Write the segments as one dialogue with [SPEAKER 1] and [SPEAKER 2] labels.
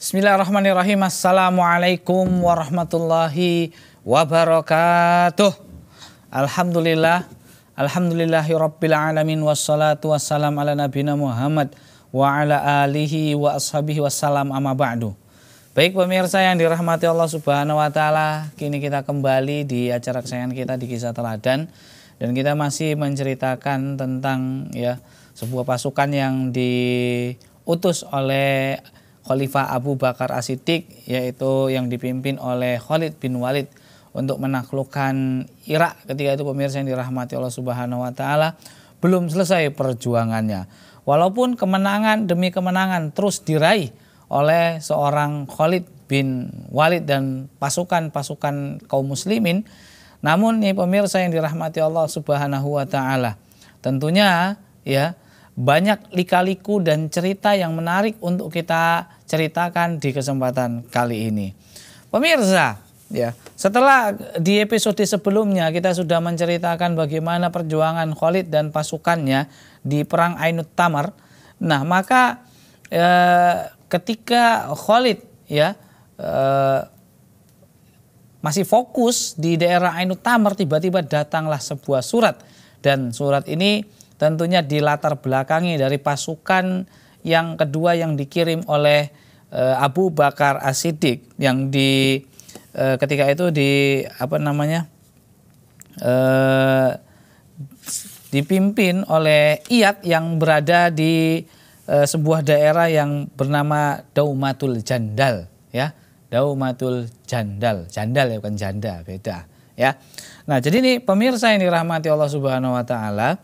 [SPEAKER 1] Bismillahirrahmanirrahim. Assalamualaikum warahmatullahi wabarakatuh. Alhamdulillah. Alhamdulillahirabbil alamin wassalatu wassalam ala nabiyina Muhammad wa ala alihi wa ashabihi wassalam amma ba'du. Baik pemirsa yang dirahmati Allah Subhanahu wa taala, kini kita kembali di acara kesayangan kita di Kisah Teladan dan kita masih menceritakan tentang sebuah pasukan yang diutus oleh Khalifah Abu Bakar As-Siddiq, yaitu yang dipimpin oleh Khalid bin Walid untuk menaklukkan Irak. Ketika itu pemirsa yang dirahmati Allah Subhanahu wa taala, belum selesai perjuangannya. Walaupun kemenangan demi kemenangan terus diraih oleh seorang Khalid bin Walid dan pasukan-pasukan kaum muslimin, namun nih pemirsa yang dirahmati Allah Subhanahu wa taala, tentunya banyak lika-liku dan cerita yang menarik untuk kita ceritakan di kesempatan kali ini. Pemirsa, setelah di episode sebelumnya kita sudah menceritakan bagaimana perjuangan Khalid dan pasukannya di perang Ainut Tamar. Nah, maka ketika Khalid masih fokus di daerah Ainut Tamar, tiba-tiba datanglah sebuah surat, dan surat ini tentunya dilatar belakangi dari pasukan yang kedua yang dikirim oleh Abu Bakar As-Siddiq yang ketika itu dipimpin oleh Iyad yang berada di sebuah daerah yang bernama Daumatul Jandal, Daumatul Jandal, jandal bukan janda, beda Nah, jadi ini pemirsa yang dirahmati Allah Subhanahu wa taala.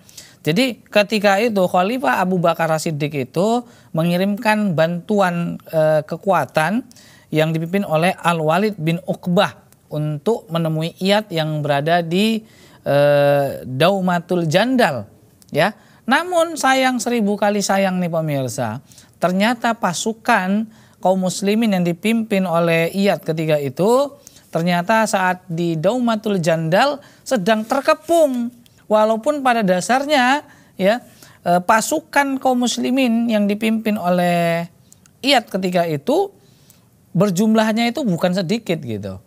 [SPEAKER 1] Jadi ketika itu Khalifah Abu Bakar As-Siddiq itu mengirimkan bantuan kekuatan yang dipimpin oleh Al-Walid bin Uqbah untuk menemui Iyad yang berada di Daumatul Jandal. Namun sayang, seribu kali sayang nih pemirsa, ternyata pasukan kaum muslimin yang dipimpin oleh Iyad ketika itu ternyata saat di Daumatul Jandal sedang terkepung. Walaupun pada dasarnya pasukan kaum muslimin yang dipimpin oleh Iyad ketika itu berjumlahnya itu bukan sedikit gitu.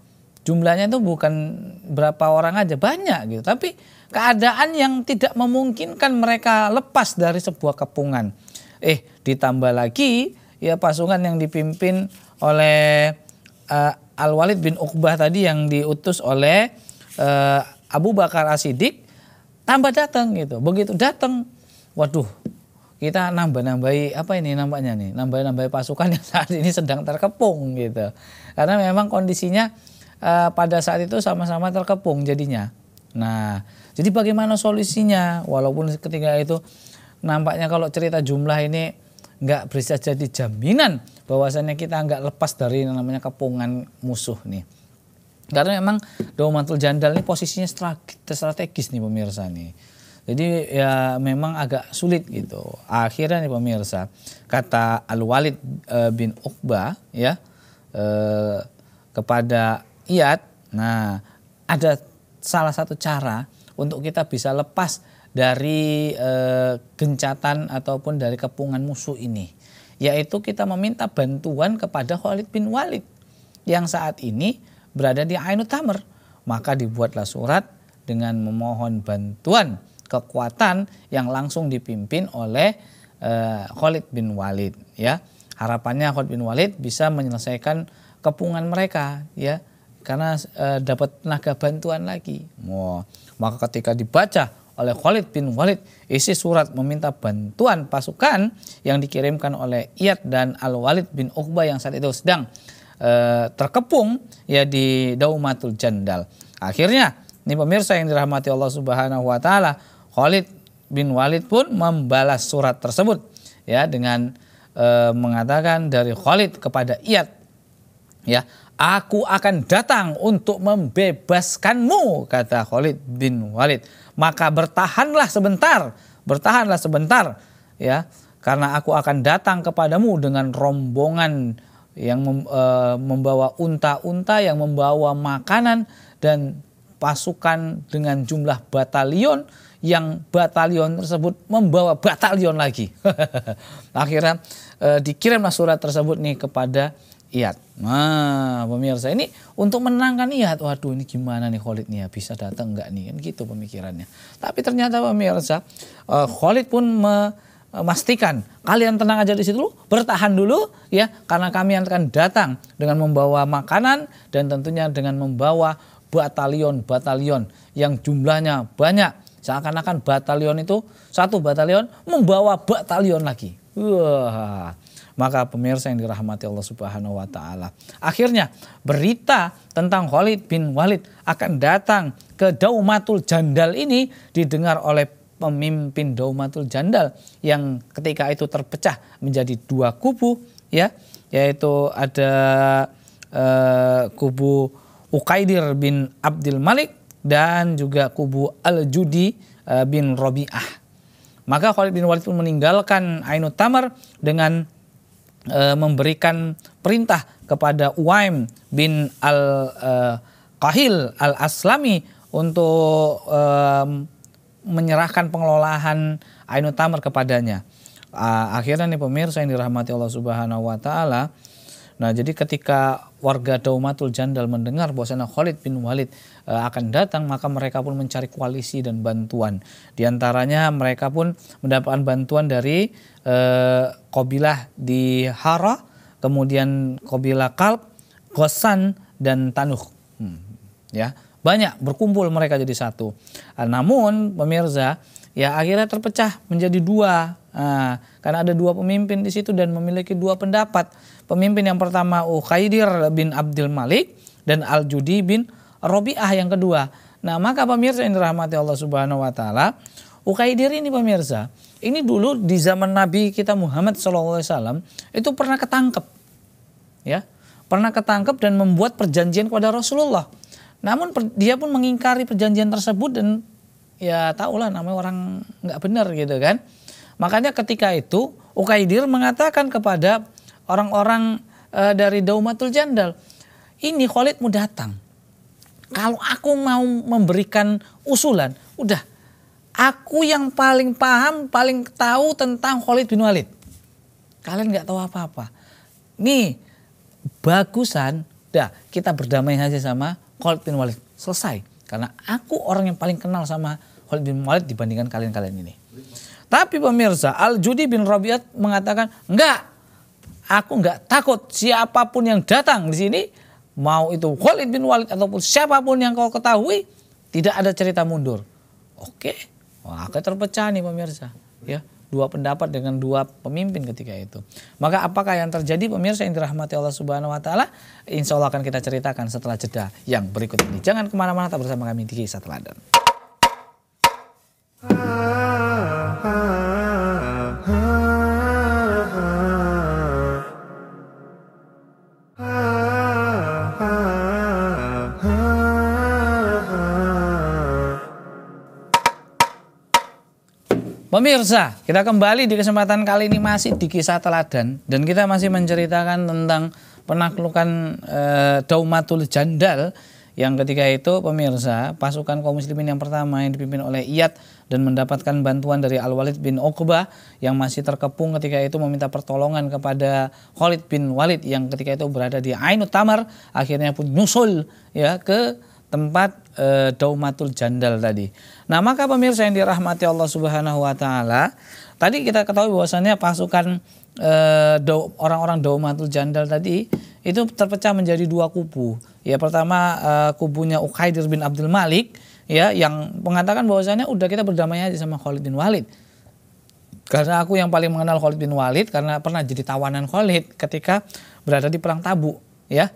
[SPEAKER 1] Jumlahnya itu bukan berapa orang aja, banyak gitu. Tapi keadaan yang tidak memungkinkan mereka lepas dari sebuah kepungan. Ditambah lagi pasukan yang dipimpin oleh Al-Walid bin Uqbah tadi yang diutus oleh Abu Bakar As-Siddiq tambah datang gitu. Begitu datang, waduh, kita nambah-nambahi nambah-nambahi pasukan yang saat ini sedang terkepung gitu. Karena memang kondisinya pada saat itu sama-sama terkepung jadinya. Nah, jadi bagaimana solusinya? Walaupun ketika itu nampaknya kalau cerita jumlah ini nggak bisa jadi jaminan bahwasannya kita nggak lepas dari namanya kepungan musuh nih. Karena memang Daumatul Jandal ini posisinya strategis nih pemirsa nih. Jadi memang agak sulit gitu. Akhirnya nih pemirsa, kata Al-Walid bin Uqbah kepada Iyad, nah ada salah satu cara untuk kita bisa lepas dari gencatan ataupun dari kepungan musuh ini, yaitu kita meminta bantuan kepada Khalid bin Walid yang saat ini berada di Ainut Tamar. Maka dibuatlah surat dengan memohon bantuan kekuatan yang langsung dipimpin oleh Khalid bin Walid. Harapannya Khalid bin Walid bisa menyelesaikan kepungan mereka, karena dapat tenaga bantuan lagi. Maka ketika dibaca oleh Khalid bin Walid isi surat meminta bantuan pasukan yang dikirimkan oleh Iyad dan Al-Walid bin Uqbah yang saat itu sedang terkepung di Daumatul Jandal. Akhirnya ini pemirsa yang dirahmati Allah Subhanahu wa taala, Khalid bin Walid pun membalas surat tersebut dengan mengatakan dari Khalid kepada Iyad, aku akan datang untuk membebaskanmu, kata Khalid bin Walid. Maka bertahanlah sebentar, karena aku akan datang kepadamu dengan rombongan yang membawa unta-unta, yang membawa makanan dan pasukan dengan jumlah batalion, yang batalion tersebut membawa batalion lagi. Akhirnya dikirimlah surat tersebut nih kepada Iyad. Nah, pemirsa, ini untuk menenangkan Iyad. Waduh, ini gimana nih Khalid nih ya, bisa datang enggak nih, kan gitu pemikirannya. Tapi ternyata pemirsa, Khalid pun memastikan kalian tenang aja di situ dulu, bertahan dulu ya, karena kami akan datang dengan membawa makanan dan tentunya dengan membawa batalion-batalion yang jumlahnya banyak. Seakan-akan batalion itu, satu batalion membawa batalion lagi. Wah. Maka pemirsa yang dirahmati Allah Subhanahu wa taala, akhirnya berita tentang Khalid bin Walid akan datang ke Daumatul Jandal ini didengar oleh pemimpin Daumatul Jandal yang ketika itu terpecah menjadi dua kubu ya, yaitu ada kubu Uqaidir bin Abdul Malik dan juga kubu Al-Judi bin Rabi'ah. Maka Khalid bin Walid pun meninggalkan Ainut Tamar dengan memberikan perintah kepada Uwaim bin Al-Qahil Al-Aslami untuk menyerahkan pengelolaan Ainut Tamar kepadanya. Akhirnya nih pemirsa yang dirahmati Allah Subhanahu wa taala, nah jadi ketika warga Daumatul Jandal mendengar bahwasanya Khalid bin Walid akan datang, maka mereka pun mencari koalisi dan bantuan. Di antaranya mereka pun mendapatkan bantuan dari kabilah di Hara, kemudian kabilah Kalb, Ghassan dan Tanuh. Ya, banyak berkumpul mereka jadi satu. Namun pemirsa, ya akhirnya terpecah menjadi dua. Karena ada dua pemimpin di situ dan memiliki dua pendapat. Pemimpin yang pertama Uqaidir bin Abdul Malik dan Al-Judi bin Rabi'ah yang kedua. Nah, maka pemirsa yang dirahmati Allah Subhanahu wa taala, Uqaidir ini pemirsa, ini dulu di zaman Nabi kita Muhammad SAW itu pernah ketangkep. Ya, pernah ketangkep dan membuat perjanjian kepada Rasulullah. Namun dia pun mengingkari perjanjian tersebut dan ya tahulah namanya orang nggak benar gitu kan. Makanya ketika itu Uqaidir mengatakan kepada orang-orang dari Daumatul Jandal, ini Khalid mau datang. Kalau aku mau memberikan usulan, udah aku yang paling paham, paling tahu tentang Khalid bin Walid. Kalian nggak tahu apa-apa. Nih bagusan, dah kita berdamai saja sama Khalid bin Walid. Selesai. Karena aku orang yang paling kenal sama Khalid bin Walid dibandingkan kalian-kalian ini. Tapi pemirsa, Al-Judi bin Rabi'ah mengatakan, enggak, aku enggak takut siapapun yang datang di sini, mau itu Khalid bin Walid ataupun siapapun yang kau ketahui, tidak ada cerita mundur. Oke, wah, terpecah nih pemirsa, ya, dua pendapat dengan dua pemimpin ketika itu. Maka apakah yang terjadi pemirsa yang dirahmati Allah Subhanahu wa taala? Insya Allah akan kita ceritakan setelah jeda yang berikut ini. Jangan kemana-mana, tetap bersama kami di Kisah Teladan. Pemirsa, kita kembali di kesempatan kali ini masih di Kisah Teladan dan kita masih menceritakan tentang penaklukan Daumatul Jandal yang ketika itu pemirsa pasukan kaum muslimin yang pertama yang dipimpin oleh Iyad dan mendapatkan bantuan dari Al-Walid bin Uqbah yang masih terkepung ketika itu meminta pertolongan kepada Khalid bin Walid yang ketika itu berada di Ainut Tamar, akhirnya pun nyusul ya ke tempat Daumatul Jandal tadi. Nah, maka pemirsa yang dirahmati Allah Subhanahu wa taala, tadi kita ketahui bahwasannya pasukan orang-orang Daumatul Jandal tadi itu terpecah menjadi dua kubu. Ya, pertama kubunya Uqaidir bin Abdul Malik ya yang mengatakan bahwasannya udah kita berdamai aja sama Khalid bin Walid. Karena aku yang paling mengenal Khalid bin Walid karena pernah jadi tawanan Khalid ketika berada di perang Tabuk ya.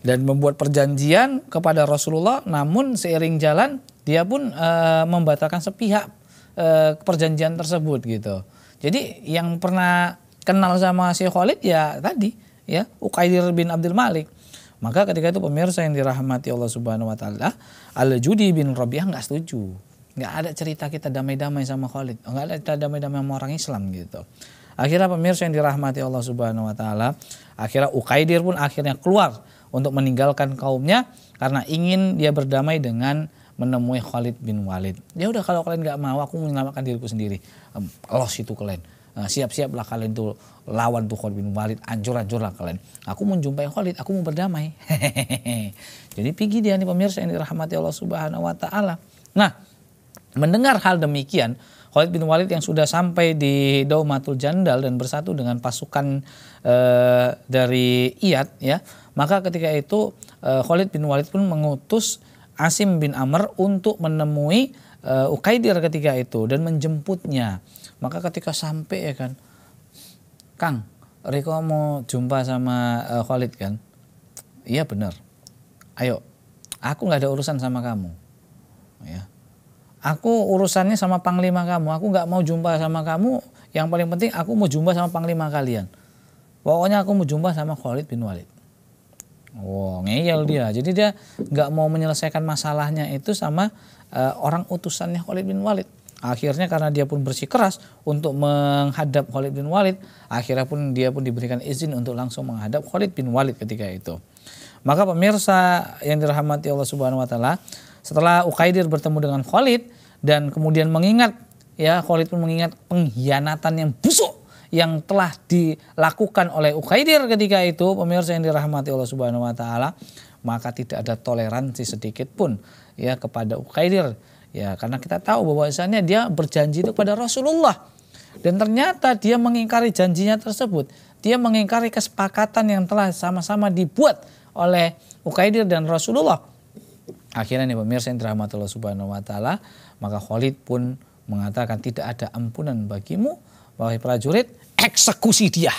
[SPEAKER 1] Dan membuat perjanjian kepada Rasulullah, namun seiring jalan dia pun membatalkan sepihak perjanjian tersebut gitu. Jadi yang pernah kenal sama si Khalid ya tadi ya Uqaidir bin Abdul Malik. Maka ketika itu pemirsa yang dirahmati Allah Subhanahu wa taala, Al-Judi bin Rabi'ah enggak setuju. Enggak ada cerita kita damai-damai sama Khalid. Enggak ada cerita damai-damai sama orang Islam gitu. Akhirnya pemirsa yang dirahmati Allah Subhanahu wa taala, akhirnya Uqaidir pun akhirnya keluar untuk meninggalkan kaumnya karena ingin dia berdamai dengan menemui Khalid bin Walid. Ya udah kalau kalian nggak mau, aku menyelamatkan diriku sendiri. Los itu kalian. siap-siaplah kalian tuh lawan tuh Khalid bin Walid, hancur-hancurlah kalian. Aku mau jumpai Khalid, aku mau berdamai. Jadi pergi dia nih pemirsa yang dirahmati Allah Subhanahu wa taala. Nah, mendengar hal demikian, Khalid bin Walid yang sudah sampai di Daumatul Jandal dan bersatu dengan pasukan dari Iyad ya, maka ketika itu Khalid bin Walid pun mengutus Asim bin Amr untuk menemui Uqaidir ketika itu dan menjemputnya. Maka ketika sampai ya kan, Kang, Riko mau jumpa sama Khalid kan? Iya benar. Ayo, aku nggak ada urusan sama kamu. Ya. Aku urusannya sama panglima kamu. Aku nggak mau jumpa sama kamu. Yang paling penting aku mau jumpa sama panglima kalian. Pokoknya aku mau jumpa sama Khalid bin Walid. Wow, ngeyel dia. Jadi dia nggak mau menyelesaikan masalahnya itu sama orang utusannya Khalid bin Walid. Akhirnya karena dia pun bersikeras untuk menghadap Khalid bin Walid, akhirnya pun dia pun diberikan izin untuk langsung menghadap Khalid bin Walid ketika itu. Maka pemirsa yang dirahmati Allah Subhanahu wa taala, setelah Uqaidir bertemu dengan Khalid dan kemudian mengingat ya, Khalid pun mengingat pengkhianatan yang busuk yang telah dilakukan oleh Uqaidir ketika itu, pemirsa yang dirahmati Allah Subhanahu wa taala, maka tidak ada toleransi sedikit pun ya kepada Uqaidir ya, karena kita tahu bahwasannya dia berjanji itu kepada Rasulullah dan ternyata dia mengingkari janjinya tersebut. Dia mengingkari kesepakatan yang telah sama-sama dibuat oleh Uqaidir dan Rasulullah. Akhirnya nih pemirsa yang dirahmati Allah Subhanahu wa taala, maka Khalid pun mengatakan tidak ada ampunan bagimu, wahai prajurit, eksekusi dia.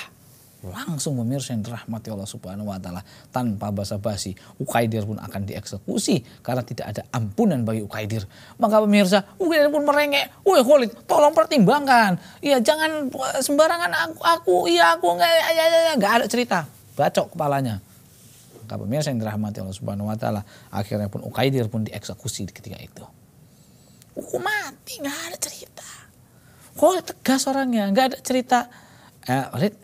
[SPEAKER 1] Langsung pemirsa yang dirahmati Allah Subhanahu wa taala, tanpa basa-basi Uqaidir pun akan dieksekusi karena tidak ada ampunan bagi Uqaidir. Maka pemirsa, Uqaidir pun merengek, "Woi Khalid, tolong pertimbangkan. Iya, jangan sembarangan aku enggak ada cerita." Bacok kepalanya. Maka pemirsa yang dirahmati Allah Subhanahu wa taala, akhirnya pun Uqaidir pun dieksekusi ketika itu. Hukum mati, enggak ada cerita. Khalid tegas orangnya, nggak ada cerita. Khalid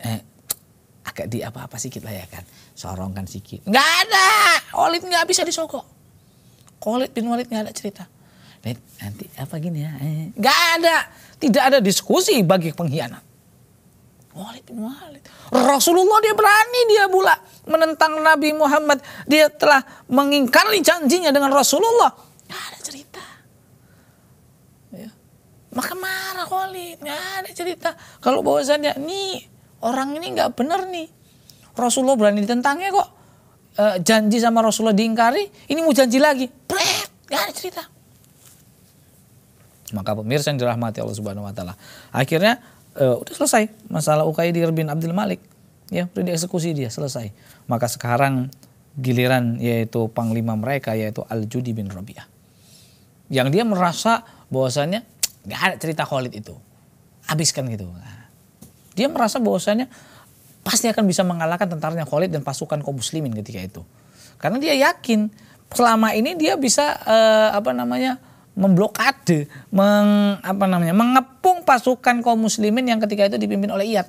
[SPEAKER 1] agak di apa-apa sedikit lah ya kan, sorongkan sedikit. Nggak ada, Khalid nggak bisa disogok. Khalid bin Walid nggak ada cerita. Nanti apa gini ya? Nggak ada, tidak ada diskusi bagi pengkhianat. Khalid bin Walid, Rasulullah dia berani dia pula menentang Nabi Muhammad. Dia telah mengingkari janjinya dengan Rasulullah. Nggak ada cerita. Maka marah Khalid, nggak ada cerita. Kalau bahwasannya nih orang ini nggak benar nih, Rasulullah berani ditentangnya kok, janji sama Rasulullah diingkari, ini mau janji lagi, nggak ada cerita. Maka pemirsa yang dirahmati Allah Subhanahu wa taala, akhirnya udah selesai masalah Uqaidir bin Abdul Malik, ya udah dieksekusi dia, selesai. Maka sekarang giliran yaitu panglima mereka yaitu Al-Judi bin Rabi'ah, yang dia merasa bahwasannya nggak ada cerita Khalid itu, habiskan gitu. Nah, dia merasa bahwasanya pasti akan bisa mengalahkan tentaranya Khalid dan pasukan kaum muslimin ketika itu, karena dia yakin selama ini dia bisa memblokade, mengepung pasukan kaum muslimin yang ketika itu dipimpin oleh Iyad.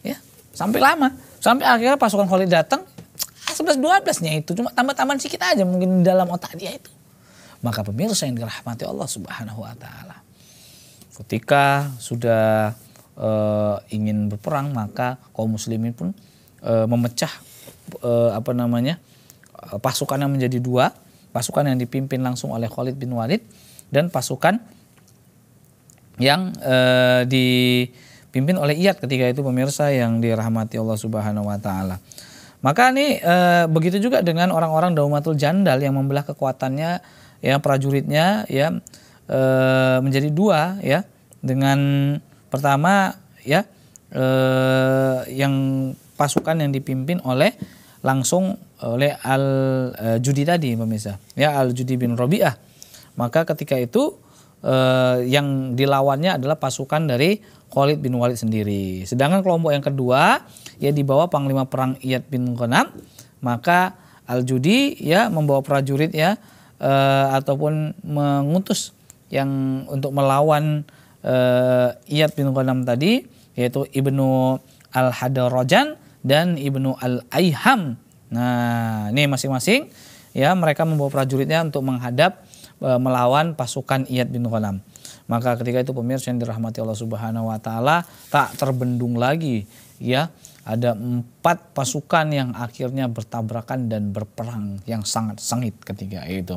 [SPEAKER 1] Ya, sampai lama, sampai akhirnya pasukan Khalid datang 11-12-nya itu cuma tambah-tambahan sedikit aja mungkin di dalam otak dia itu. Maka pemirsa yang dirahmati Allah Subhanahu wa taala, ketika sudah ingin berperang, maka kaum muslimin pun memecah pasukan yang menjadi dua, pasukan yang dipimpin langsung oleh Khalid bin Walid dan pasukan yang dipimpin oleh Iyad ketika itu, pemirsa yang dirahmati Allah Subhanahu wa taala. Maka nih begitu juga dengan orang-orang Daumatul Jandal yang membelah kekuatannya ya, prajuritnya ya menjadi dua ya, dengan pertama ya yang pasukan yang dipimpin oleh langsung oleh Al-Judi tadi pemirsa ya, Al-Judi bin Rabi'ah. Maka ketika itu yang dilawannya adalah pasukan dari Khalid bin Walid sendiri. Sedangkan kelompok yang kedua ya di bawah panglima perang Iyad bin Ghanam, maka Al-Judi ya membawa prajurit ya ataupun mengutus yang untuk melawan Iyad bin Ghanam tadi, yaitu Ibnu Al-Hadarajan dan Ibnu Al-Aiham. Nah, ini masing-masing ya mereka membawa prajuritnya untuk menghadap melawan pasukan Iyad bin Ghanam. Maka ketika itu pemirsa yang dirahmati Allah Subhanahu wa taala, tak terbendung lagi ya. Ada 4 pasukan yang akhirnya bertabrakan dan berperang yang sangat sengit ketika itu.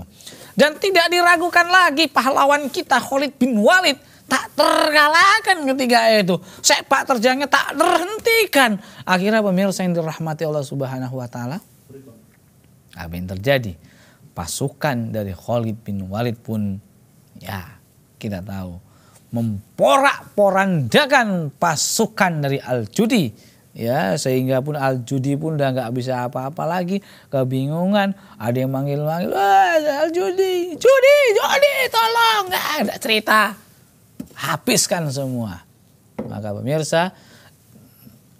[SPEAKER 1] Dan tidak diragukan lagi pahlawan kita Khalid bin Walid tak terkalahkan ketika itu. Sepak terjangnya tak terhentikan. Akhirnya pemirsa yang dirahmati Allah Subhanahu wa taala, apa yang terjadi? Pasukan dari Khalid bin Walid pun ya kita tahu memporak-porandakan pasukan dari Al-Judi. Ya, sehingga pun Al-Judi pun udah nggak bisa apa-apa lagi, kebingungan. Ada yang manggil-manggil, Al-Judi, Judi, tolong, nggak ada cerita, habiskan semua. Maka pemirsa,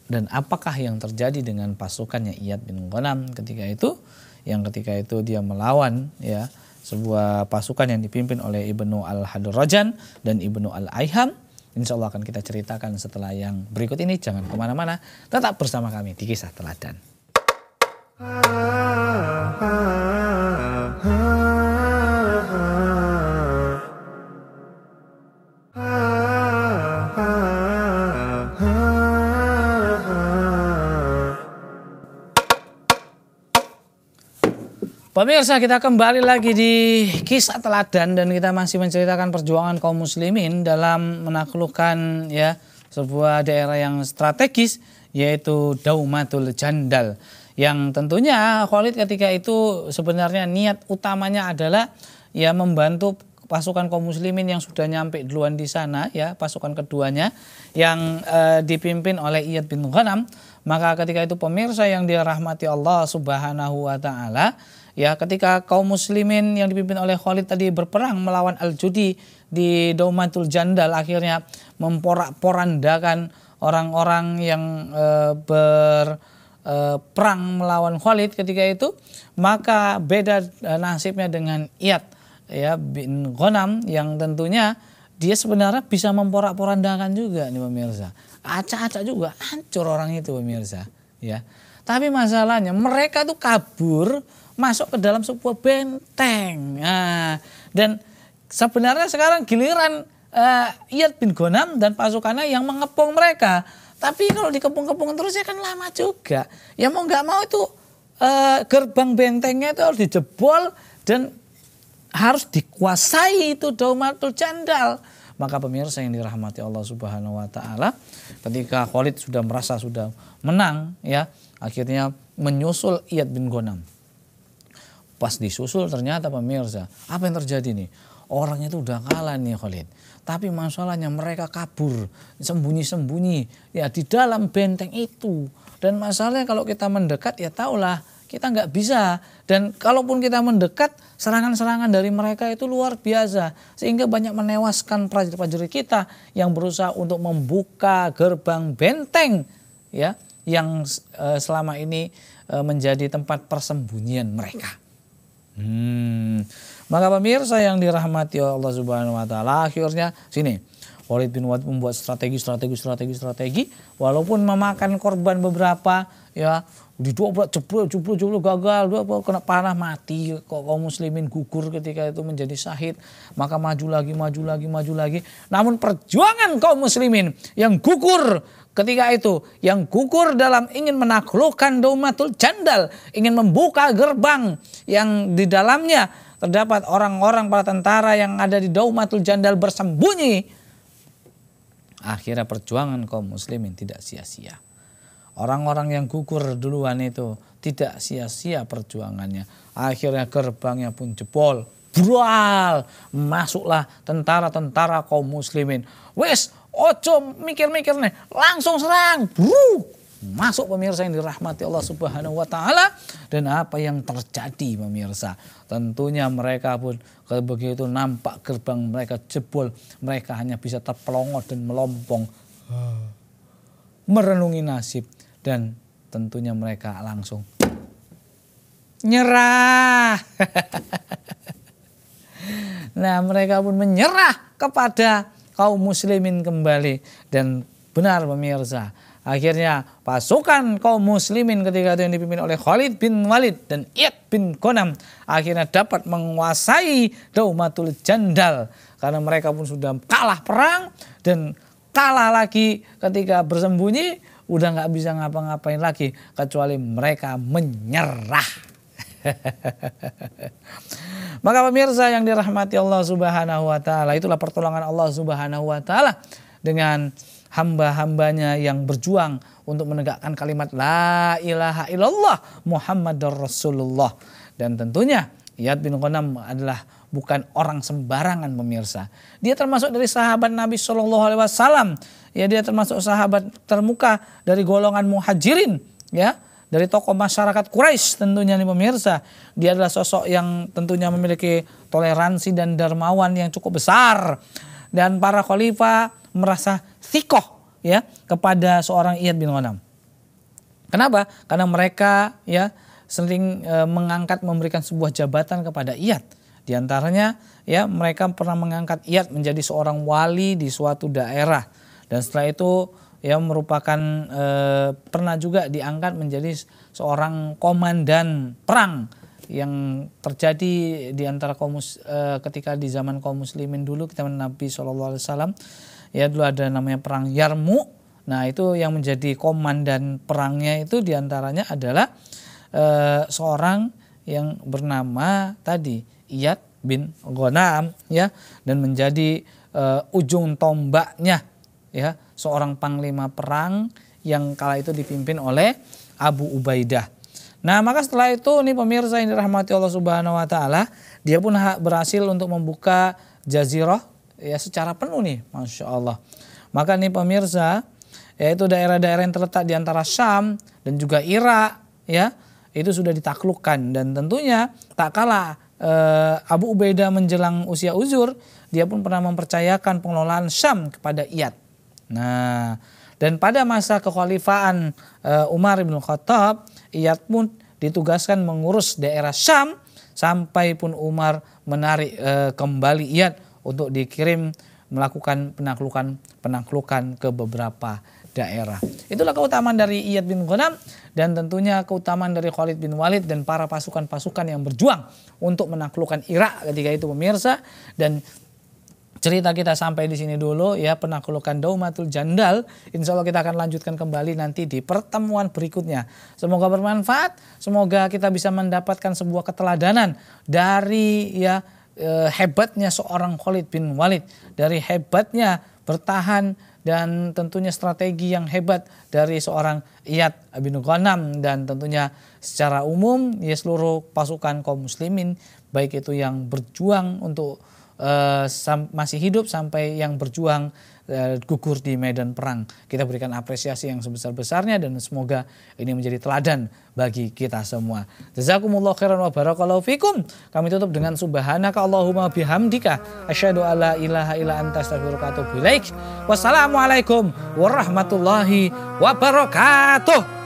[SPEAKER 1] dan apakah yang terjadi dengan pasukannya Iyad bin Ghanam ketika itu? Yang ketika itu dia melawan ya sebuah pasukan yang dipimpin oleh Ibnu Al-Hadrajan dan Ibnu Al-Aiham. Insya Allah akan kita ceritakan setelah yang berikut ini. Jangan kemana-mana, tetap bersama kami di Kisah Teladan. Pemirsa, kita kembali lagi di Kisah Teladan dan kita masih menceritakan perjuangan kaum muslimin dalam menaklukkan ya sebuah daerah yang strategis, yaitu Daumatul Jandal. Yang tentunya Khalid ketika itu sebenarnya niat utamanya adalah ya membantu pasukan kaum muslimin yang sudah nyampe duluan di sana ya, pasukan keduanya yang dipimpin oleh Iyad bin Ghanam. Maka ketika itu pemirsa yang dirahmati Allah Subhanahu wa taala, ya ketika kaum muslimin yang dipimpin oleh Khalid tadi berperang melawan Al-Judi di Daumatul Jandal, akhirnya memporak-porandakan orang-orang yang berperang melawan Khalid ketika itu, maka beda nasibnya dengan Iyad ya bin Ghanam yang tentunya dia sebenarnya bisa memporak-porandakan juga nih pemirsa. Acak-acak juga hancur orang itu pemirsa ya. Tapi masalahnya mereka tuh kabur masuk ke dalam sebuah benteng. Nah, dan sebenarnya sekarang giliran Iyad bin Ghanam dan pasukannya yang mengepung mereka. Tapi kalau dikepung-kepung terus ya kan lama juga. Ya mau nggak mau itu gerbang bentengnya itu harus dijebol dan harus dikuasai itu Daumatul Jandal. Maka pemirsa yang dirahmati Allah Subhanahu wa taala, ketika Khalid sudah merasa sudah menang ya, akhirnya menyusul Iyad bin Ghanam. Pas disusul ternyata pemirsa, apa yang terjadi nih? Orangnya itu udah kalah nih Khalid. Tapi masalahnya mereka kabur, sembunyi-sembunyi ya di dalam benteng itu. Dan masalahnya kalau kita mendekat ya tahulah kita nggak bisa. Dan kalaupun kita mendekat, serangan-serangan dari mereka itu luar biasa. Sehingga banyak menewaskan prajurit-prajurit kita yang berusaha untuk membuka gerbang benteng ya, yang selama ini menjadi tempat persembunyian mereka. Maka pemirsa yang dirahmati Allah Subhanahu wa taala, akhirnya sini Khalid bin Walid membuat strategi walaupun memakan korban beberapa ya, didobrak jebol gagal, kena panah mati, kaum muslimin gugur ketika itu menjadi syahid. Maka maju lagi. Namun perjuangan kaum muslimin yang gugur ketika itu, yang gugur dalam ingin menaklukkan Daumatul Jandal, ingin membuka gerbang yang di dalamnya terdapat orang-orang para tentara yang ada di Daumatul Jandal bersembunyi. Akhirnya perjuangan kaum muslimin tidak sia-sia. Orang-orang yang gugur duluan itu tidak sia-sia perjuangannya. Akhirnya gerbangnya pun jebol. Brual. Masuklah tentara-tentara kaum muslimin. Wes, ojo mikir-mikir nih. Langsung serang. Masuk pemirsa yang dirahmati Allah Subhanahu wa taala. Dan apa yang terjadi pemirsa? Tentunya mereka pun begitu nampak gerbang mereka jebol, mereka hanya bisa terpelongo dan melompong. Merenungi nasib. Dan tentunya mereka langsung nyerah. Nah, mereka pun menyerah kepada kaum muslimin kembali. Dan benar pemirsa, Akhirnya pasukan kaum muslimin ketika itu yang dipimpin oleh Khalid bin Walid dan Iyad bin Ghanam akhirnya dapat menguasai Daumatul Jandal. Karena mereka pun sudah kalah perang dan kalah lagi ketika bersembunyi, udah nggak bisa ngapa-ngapain lagi kecuali mereka menyerah. Maka pemirsa yang dirahmati Allah Subhanahu wa taala, itulah pertolongan Allah Subhanahu wa taala dengan hamba-hambanya yang berjuang untuk menegakkan kalimat la ilaha illallah Muhammadur Rasulullah. Dan tentunya Iyad bin Ghanam adalah bukan orang sembarangan pemirsa. Dia termasuk dari sahabat Nabi SAW. Ya, dia termasuk sahabat termuka dari golongan muhajirin, ya, dari tokoh masyarakat Quraisy tentunya nih pemirsa. Dia adalah sosok yang tentunya memiliki toleransi dan dermawan yang cukup besar. Dan para khalifah merasa thikoh, ya, kepada seorang Iyad bin Ghanam. Kenapa? Karena mereka, ya, sering mengangkat, memberikan sebuah jabatan kepada Iyad. Di antaranya, ya, mereka pernah mengangkat Iyad menjadi seorang wali di suatu daerah. Dan setelah itu, ya, merupakan pernah juga diangkat menjadi seorang komandan perang yang terjadi di antara ketika di zaman kaum muslimin dulu, kita Nabi SAW, ya, dulu ada namanya perang Yarmuk. Nah, itu yang menjadi komandan perangnya itu diantaranya adalah seorang yang bernama tadi Iyad bin Ghanam, ya, dan menjadi ujung tombaknya, ya, seorang panglima perang yang kala itu dipimpin oleh Abu Ubaidah. Nah, maka setelah itu nih pemirsa yang dirahmati Allah Subhanahu wa taala, dia pun berhasil untuk membuka jazirah, ya, secara penuh nih, Masya Allah. Maka nih pemirsa, yaitu daerah-daerah yang terletak di antara Syam dan juga Irak, ya, itu sudah ditaklukkan. Dan tentunya tak kalah Abu Ubaidah menjelang usia uzur, dia pun pernah mempercayakan pengelolaan Syam kepada Iyad. Nah, dan pada masa kekhalifahan Umar bin Khattab, Iyad pun ditugaskan mengurus daerah Syam sampai pun Umar menarik kembali Iyad untuk dikirim melakukan penaklukan ke beberapa daerah. Itulah keutamaan dari Iyad bin Ghanam dan tentunya keutamaan dari Khalid bin Walid dan para pasukan-pasukan yang berjuang untuk menaklukkan Irak ketika itu pemirsa. Dan cerita kita sampai di sini dulu, ya, penaklukan Daumatul Jandal. Insya Allah kita akan lanjutkan kembali nanti di pertemuan berikutnya. Semoga bermanfaat, semoga kita bisa mendapatkan sebuah keteladanan dari, ya, hebatnya seorang Khalid bin Walid, dari hebatnya bertahan dan tentunya strategi yang hebat dari seorang Iyad bin Ghanam, dan tentunya secara umum, ya, seluruh pasukan kaum muslimin, baik itu yang berjuang untuk masih hidup sampai yang berjuang gugur di medan perang. Kita berikan apresiasi yang sebesar-besarnya dan semoga ini menjadi teladan bagi kita semua. Jazakumullah khairan wa barakallahu fikum. Kami tutup dengan subhanaka Allahumma bihamdika asyhadu alla ilaha illa anta astaghfiruka wa atubu ilaik. Wassalamualaikum warahmatullahi wabarakatuh.